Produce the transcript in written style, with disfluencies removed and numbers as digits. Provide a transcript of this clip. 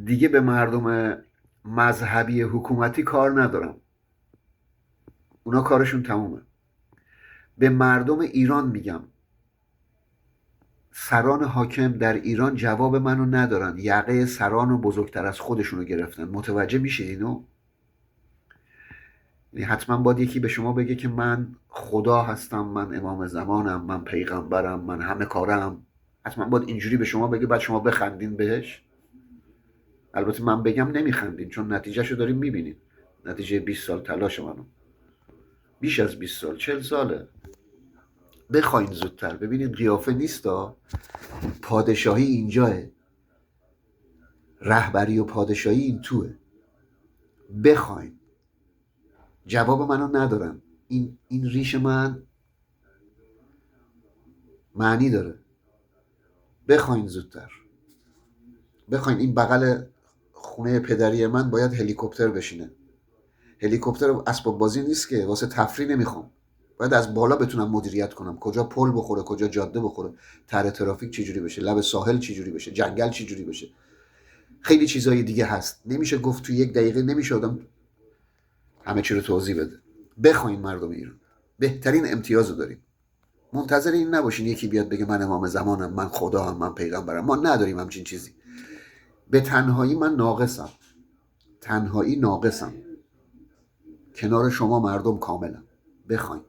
دیگه به مردم مذهبی حکومتی کار ندارم، اونا کارشون تمومه. به مردم ایران میگم سران حاکم در ایران جواب منو ندارن، یقه سران رو بزرگتر از خودشونو گرفتن. متوجه میشید اینو؟ یعنی حتما باید یکی به شما بگه که من خدا هستم، من امام زمانم، من پیغمبرم، من همه کارم. حتما باید اینجوری به شما بگه بعد شما بخندین بهش. البته من بگم نمیخندین چون نتیجهشو داریم میبینین. نتیجه 20 سال تلاش منو، بیش از 20 سال، 40 ساله. بخواین زودتر. ببینید قیافه نیستا، پادشاهی اینجاه، رهبری و پادشاهی این توه. بخواین. جواب منو ندارن. این ریش من معنی داره. بخواین زودتر. بخواین. این بغل خونه پدری من باید هلیکوپتر بشینه. هلیکوپتر اسباب بازی نیست که، واسه تفریح نمیخوام. باید از بالا بتونم مدیریت کنم، کجا پل بخوره، کجا جاده بخوره، طرح ترافیک چجوری بشه، لب ساحل چجوری بشه، جنگل چجوری بشه. خیلی چیزای دیگه هست، نمیشه گفت تو یک دقیقه، نمیشه آدم همه چی رو توضیح بده. بخواین مردم ایران، بهترین امتیازو داریم. منتظر این نباشین یکی بیاد بگه من امام زمانم، من خدا هم، من پیغمبرم. ما نداریم همچین چیزی. به تنهایی من ناقصم. تنهایی ناقصم. کنار شما مردم کاملم. بخواین.